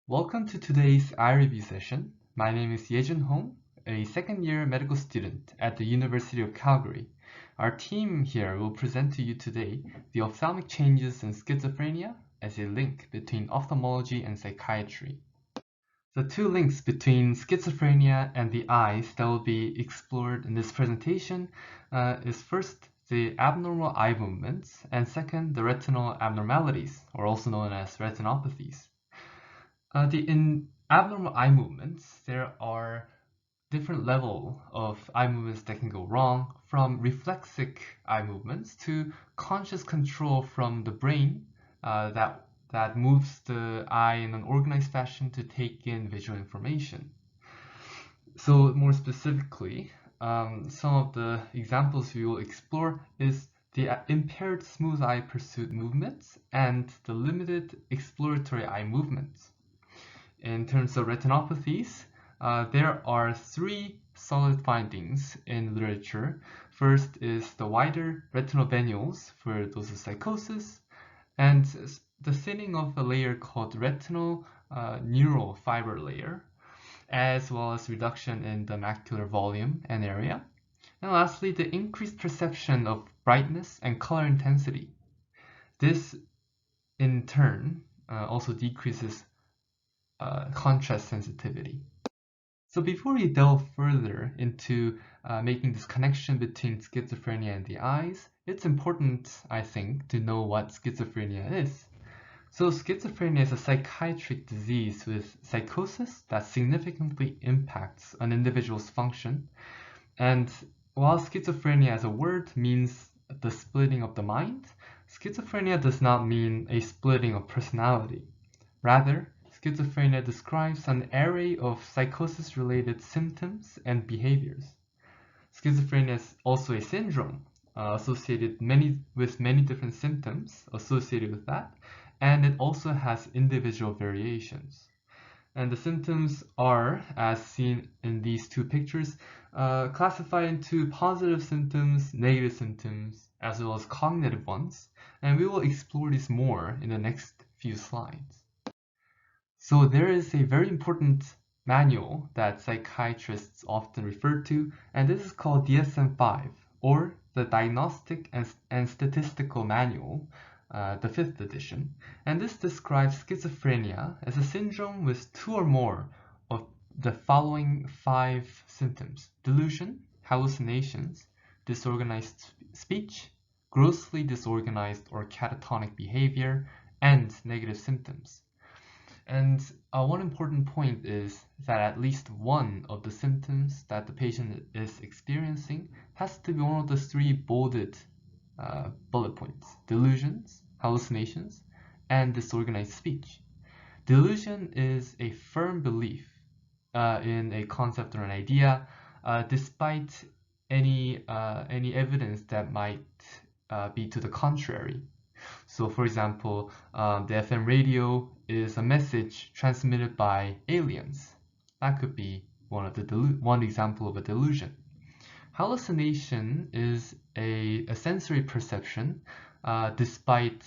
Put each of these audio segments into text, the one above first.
Welcome to today's iReview session. My name is Yejun Hong, a second-year medical student at the University of Calgary. Our team here will present to you today the ophthalmic changes in schizophrenia as a link between ophthalmology and psychiatry. The two links between schizophrenia and the eyes that will be explored in this presentation is first the abnormal eye movements, and second the retinal abnormalities, or also known as retinopathies. In abnormal eye movements, there are different levels of eye movements that can go wrong, from reflexic eye movements to conscious control from the brain that moves the eye in an organized fashion to take in visual information. So more specifically, some of the examples we will explore is the impaired smooth eye pursuit movements and the limited exploratory eye movements. In terms of retinopathies, there are three solid findings in literature. First is the wider retinal venules for those with psychosis, and the thinning of a layer called retinal neural fiber layer, as well as reduction in the macular volume and area. And lastly, the increased perception of brightness and color intensity. This, in turn, also decreases contrast sensitivity. So before we delve further into making this connection between schizophrenia and the eyes, it's important, I think, to know what schizophrenia is. So schizophrenia is a psychiatric disease with psychosis that significantly impacts an individual's function. And while schizophrenia as a word means the splitting of the mind, schizophrenia does not mean a splitting of personality. Rather, schizophrenia describes an array of psychosis-related symptoms and behaviors. Schizophrenia is also a syndrome associated with many different symptoms associated with that, and it also has individual variations. And the symptoms are, as seen in these two pictures, classified into positive symptoms, negative symptoms, as well as cognitive ones, and we will explore this more in the next few slides. So there is a very important manual that psychiatrists often refer to, and this is called DSM-5, or the Diagnostic and Statistical Manual, the 5th edition. And this describes schizophrenia as a syndrome with two or more of the following 5 symptoms: delusion, hallucinations, disorganized speech, grossly disorganized or catatonic behavior, and negative symptoms. And one important point is that at least one of the symptoms that the patient is experiencing has to be one of the 3 bolded bullet points: delusions, hallucinations, and disorganized speech. Delusion is a firm belief in a concept or an idea, despite any evidence that might be to the contrary. So for example, the FM radio is a message transmitted by aliens. That could be one example of a delusion. Hallucination is a sensory perception, despite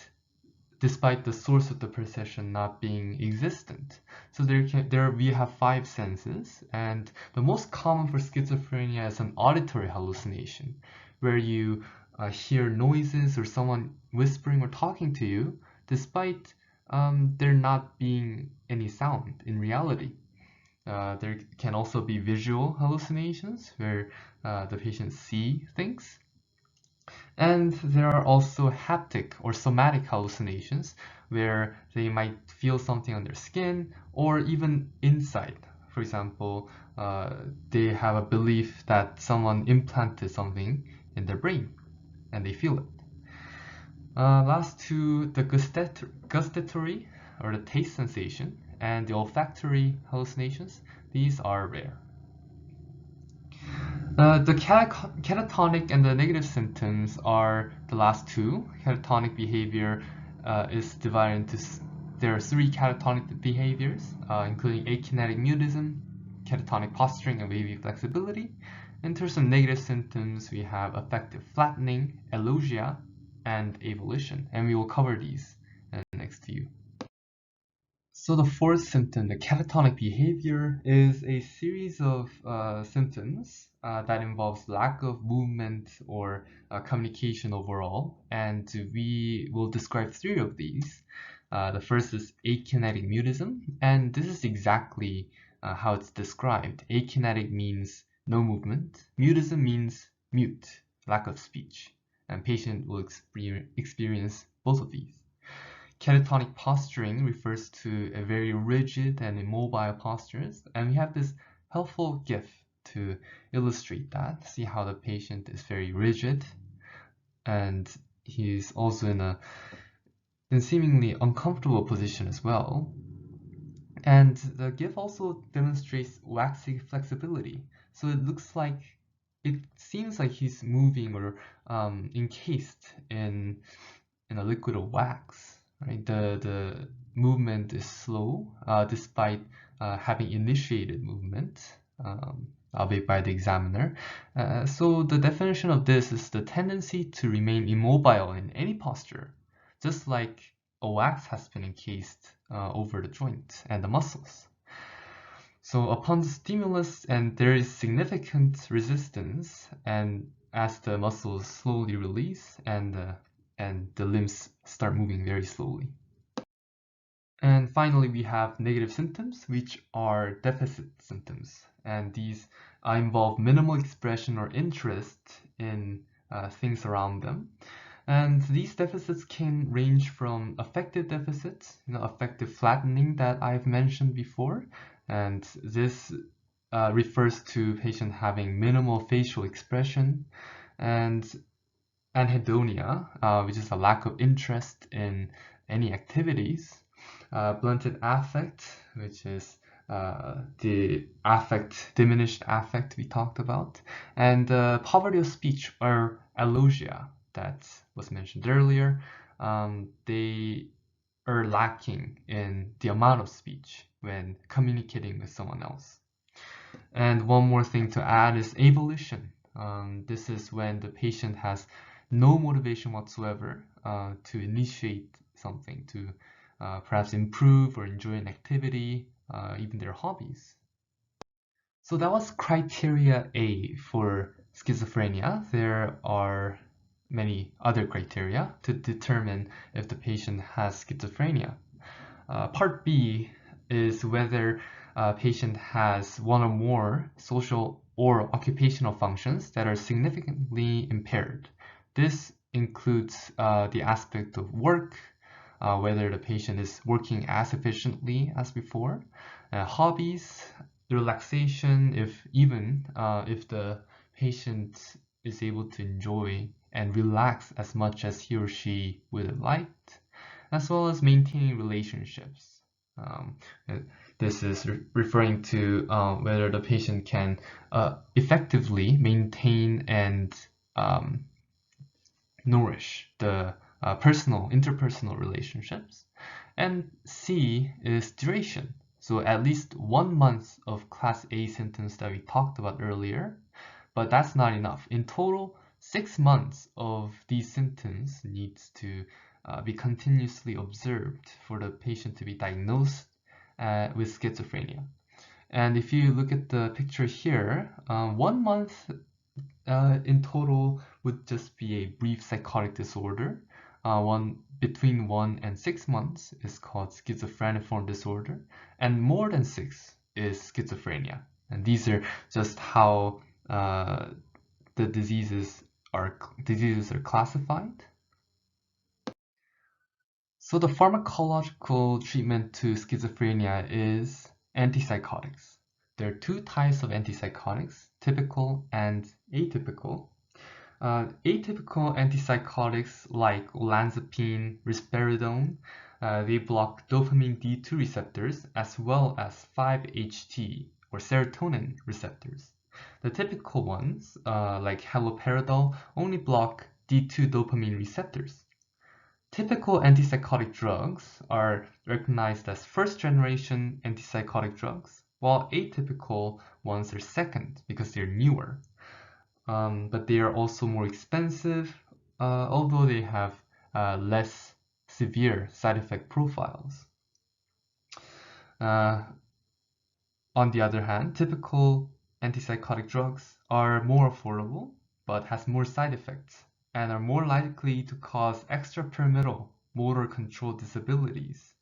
the source of the perception not being existent. So we have 5 senses, and the most common for schizophrenia is an auditory hallucination, where you hear noises or someone whispering or talking to you, despite there not being any sound in reality. There can also be visual hallucinations, where the patient see things. And there are also haptic or somatic hallucinations, where they might feel something on their skin or even inside. For example, they have a belief that someone implanted something in their brain, and they feel it. Last two, the gustatory or the taste sensation, and the olfactory hallucinations. These are rare. The catatonic and the negative symptoms are the last two. Catatonic behavior is divided into, there are 3 catatonic behaviors, including akinetic mutism, catatonic posturing, and wavy flexibility. In terms of negative symptoms, we have affective flattening, alogia, and avolition, and we will cover these in the next few. So the fourth symptom, the catatonic behavior, is a series of symptoms that involves lack of movement or communication overall. And we will describe three of these. The first is akinetic mutism, and this is exactly how it's described. Akinetic means no movement. Mutism means mute, lack of speech. And patient will experience both of these. Catatonic posturing refers to a very rigid and immobile postures, and we have this helpful GIF to illustrate that. See how the patient is very rigid, and he's also in a seemingly uncomfortable position as well. And the GIF also demonstrates waxy flexibility. So it seems like he's moving or encased in a liquid of wax. Right? The movement is slow, despite having initiated movement, albeit by the examiner. So the definition of this is the tendency to remain immobile in any posture, just like a wax has been encased over the joint and the muscles. So upon the stimulus, and there is significant resistance, and as the muscles slowly release and the limbs start moving very slowly. And finally, we have negative symptoms, which are deficit symptoms. And these involve minimal expression or interest in things around them. And these deficits can range from affective deficits, affective flattening that I've mentioned before. And this refers to patient having minimal facial expression, and anhedonia, which is a lack of interest in any activities, blunted affect, which is the diminished affect we talked about, and poverty of speech or allosia that was mentioned earlier. They are lacking in the amount of speech when communicating with someone else. And one more thing to add is avolition. This is when the patient has no motivation whatsoever to initiate something, to perhaps improve or enjoy an activity, even their hobbies. So that was criteria A for schizophrenia. There are many other criteria to determine if the patient has schizophrenia. Part B is whether a patient has one or more social or occupational functions that are significantly impaired. This includes the aspect of work, whether the patient is working as efficiently as before, hobbies, relaxation, if the patient is able to enjoy and relax as much as he or she would have liked, as well as maintaining relationships. This is referring to whether the patient can effectively maintain and nourish the interpersonal relationships. And C is duration. So at least 1 month of class A symptoms that we talked about earlier, but that's not enough. In total, 6 months of these symptoms needs to be continuously observed for the patient to be diagnosed with schizophrenia. And if you look at the picture here, 1 month in total would just be a brief psychotic disorder. Between 1 and 6 months is called schizophreniform disorder, and more than 6 is schizophrenia. And these are just how the diseases are classified. So the pharmacological treatment to schizophrenia is antipsychotics. There are 2 types of antipsychotics, typical and atypical. Atypical antipsychotics like olanzapine, risperidone, they block dopamine D2 receptors as well as 5-HT or serotonin receptors. The typical ones, like haloperidol, only block D2 dopamine receptors. Typical antipsychotic drugs are recognized as first-generation antipsychotic drugs, while atypical ones are second because they're newer. But they are also more expensive, although they have less severe side effect profiles. On the other hand, typical antipsychotic drugs are more affordable, but has more side effects, and are more likely to cause extrapyramidal motor control disabilities,